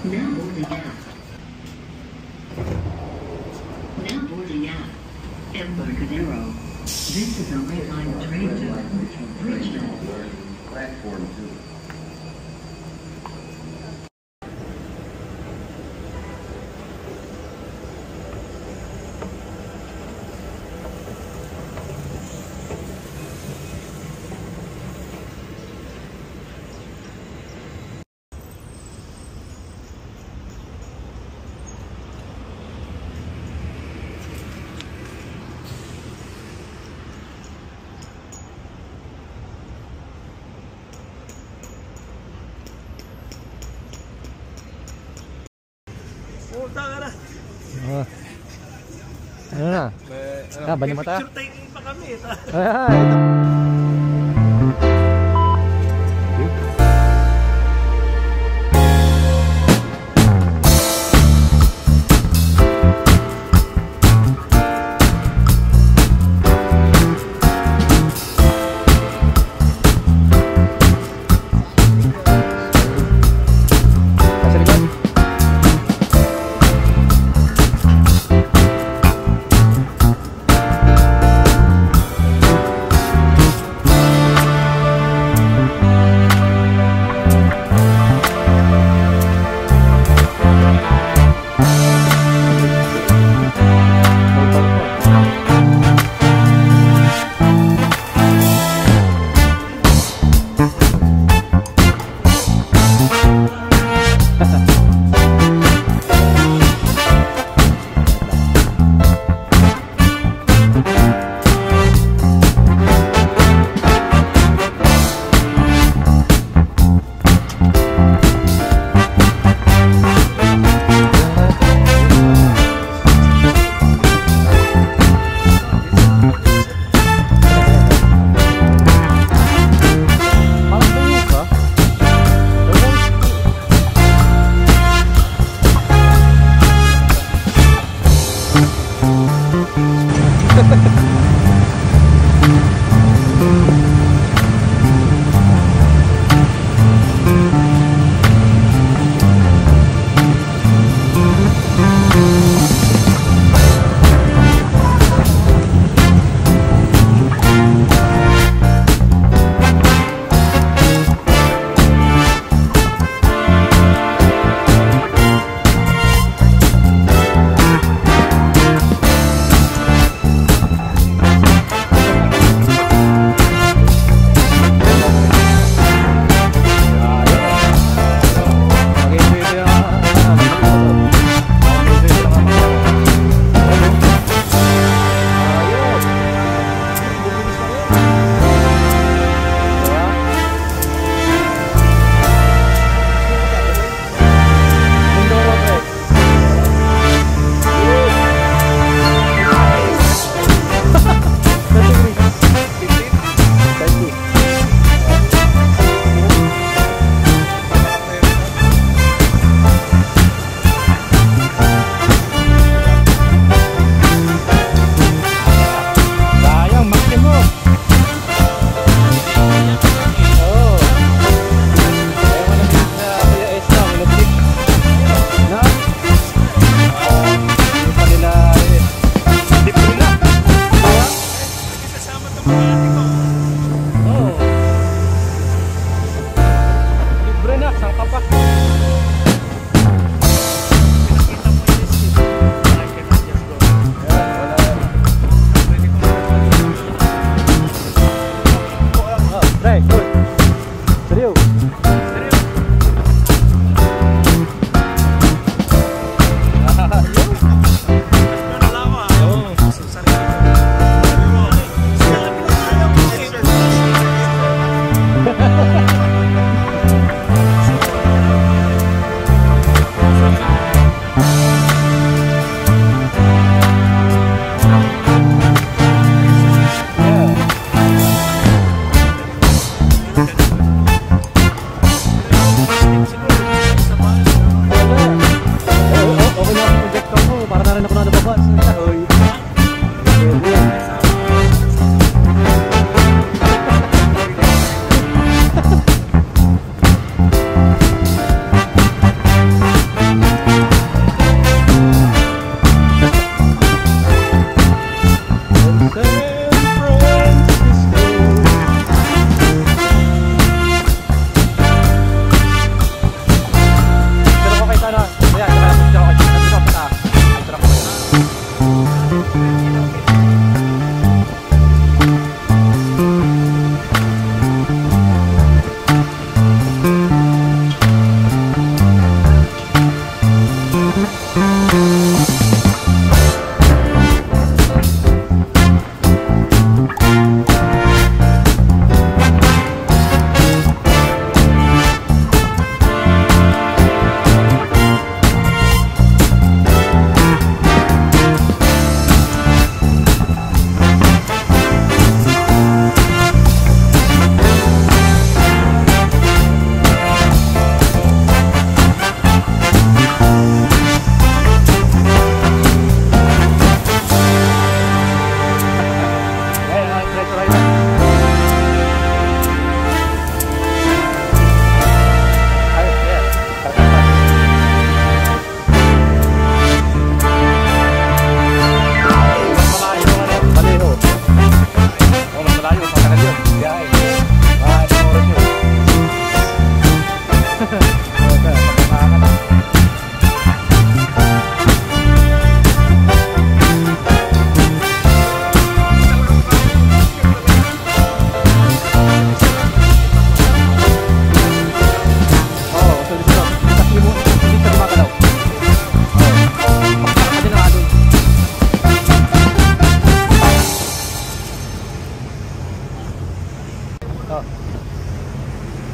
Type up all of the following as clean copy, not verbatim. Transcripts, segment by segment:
Now boarding app. Now boarding app. Embarcadero. This is a red line train to Richmond. Platform 2. Puta ka na. Ano na? Banyak mata. Picture taking pa kami. Ito.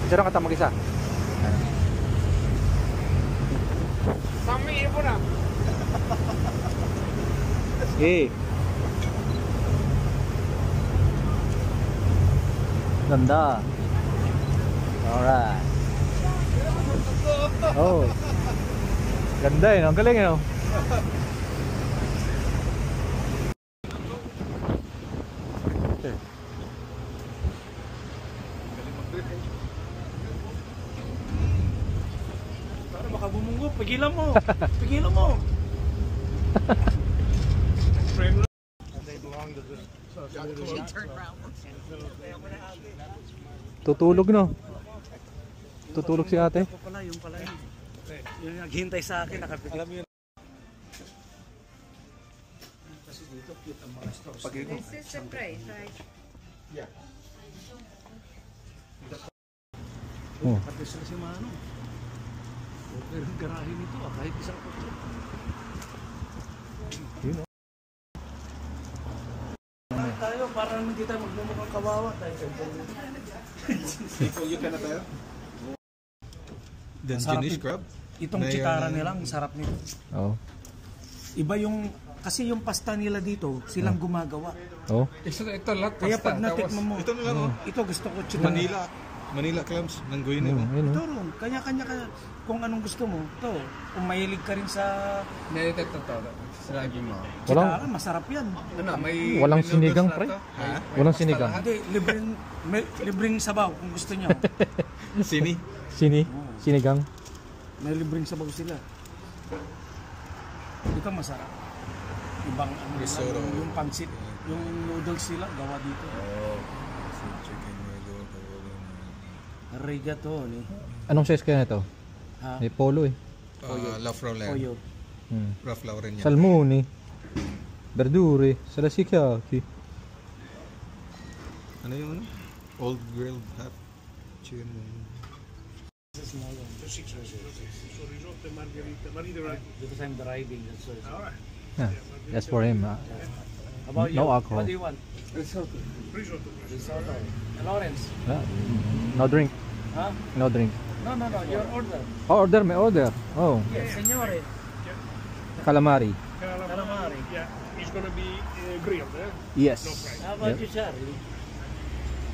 Picture ka mag-isa. Sammy mo na. Eh. Ganda. Alright. Oh. Ganda eh, no? Ang galing eh, no? Para baka bumunggo, pigilan mo. Pigilan mo. Tutulog, no? Tutulog si ate. Yung pala yun. Yung naghintay sa akin, nakapit. Alam mo yun. Kasi dito, cute ang mga stores. This is the price, right? Oh. Pati sila si Mano. Pero yung garahe nito, kahit isang kotse. Yun, oh. Tayo, para hindi tayo magmumukhang kawawa tayo. You can tayo? Then Sarap Chinese ito. crab? Itong chitara nila, ang sarap nito. Oh. Iba yung, kasi yung pasta nila dito, silang gumagawa. Oh. Ito lahat Kaya pag natikman mo, Ito na lang oh. ito gusto ko chitara. Manila clams ng Guinea. Ayun, Ito oh. rin, kanya-kanya ka, kung anong gusto mo. Ito, kung mahilig ka rin sa Naitek to. Sinabi mo. chitara, masarap yan. Ano, may Walang may sinigang, noodles pre? na to? Ha? Walang sinigang. Hindi, libreng sabaw kung gusto niyo. Sini? Sinigang. May libreng sabaw sila. Ito masarap. Ibang ano, Risotto. yung pansit, yung noodles sila gawa dito. Oh. Chicken noodle. Rigatoni. Anong size kaya nito? Ha? May polo eh. La Frollen. Toyo. Ralph Lauren yan. Salmoni. Verdure. Salasicchiati. Ano yung ano? Old grilled half chicken. Risotto e margherita. Because I'm driving, that's why. Yeah. That's for him. How about No you? alcohol. What do you want? Risotto. Lawrence. No drink. Huh? No drink. No, your order. Order, may order. Oh. Yes, signore. Calamari. Calamari. Yeah, it's gonna be grilled, eh? Yes. How about Yep. you, Charlie?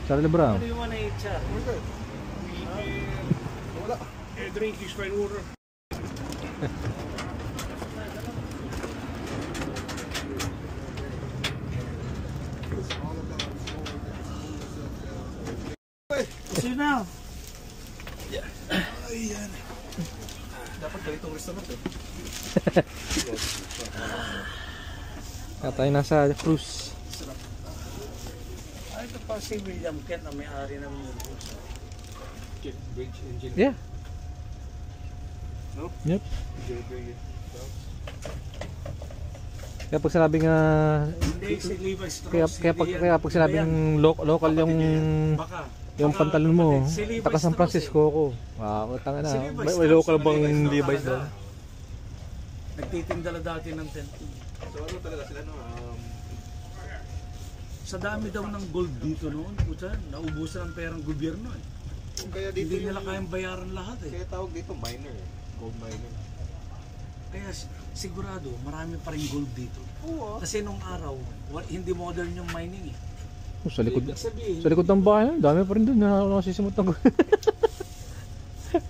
Charlie Brown. What do you want to eat, Charlie? Drink is fine order. See you now. Ayan. Dapat ganitong restaurant eh. Kaya tayo nasa cruise. Ito pa si William Kent na may-ari ng Mulhouse. Bridge engine. Yeah. No? Yep. J-Bridge. Kaya pag sinabing Hindi, si Levi Strauss. kaya pag sinabing local Baka. yung pantalon mo, Si Levi's taga San Strauss Francisco ko. Wow, tanga na. Si Levi's May Strauss, local si bang Levi's Levi's Strauss. doon? Nagtitindala dati ng tent. So ano talaga sila no? Sa dami daw ng gold dito noon, puta, naubusan ang perang gobyerno eh. Kaya Hindi nila kayang bayaran lahat eh. Kaya tawag dito miner eh. Gold miner. Kaya sigurado, marami pa rin gold dito. Oo. Kasi nung araw, hindi modern yung mining eh. Oh, sa likod. Ibig sabihin, Sa likod ng bahay, dami pa rin doon na nasisimot ng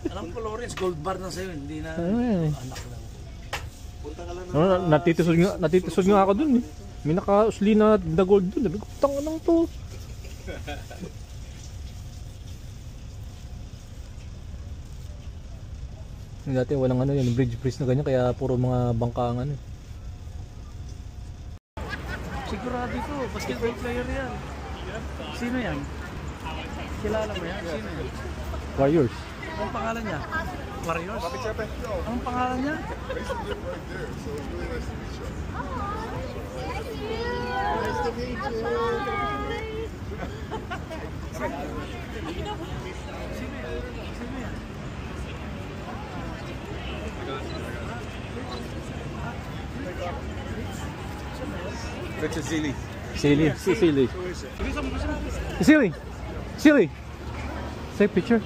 alam ko Lawrence, gold bar na sa'yo, hindi na Ay. anak lang. Punta ka lang No, natitisod nga ako dun eh. May naka-usli na gold dun. Sabi ko, tanga lang to. Yung dati walang ano yun, bridge bridge na ganyan, kaya puro mga bangkangan eh. Sigurado ito, basketball player yan. Sino yan? Kilala mo yan? Sino yan? Warriors. Anong pangalan niya? Warriors? Anong pangalan niya? Richard Zilli. Silly. Silly. Silly. Take picture.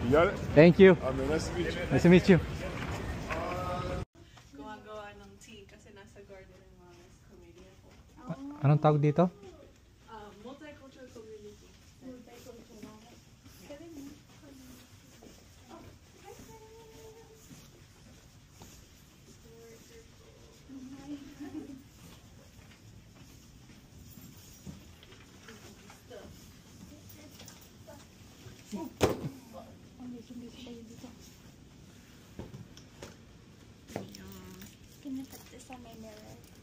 You got it? Thank you. I mean, nice to meet you. Nice to meet you. Gumagawa ng tea kasi nasa Garden and Wellness Committee ako. Anong tawag dito? Multicultural community. Can you put this on my mirror?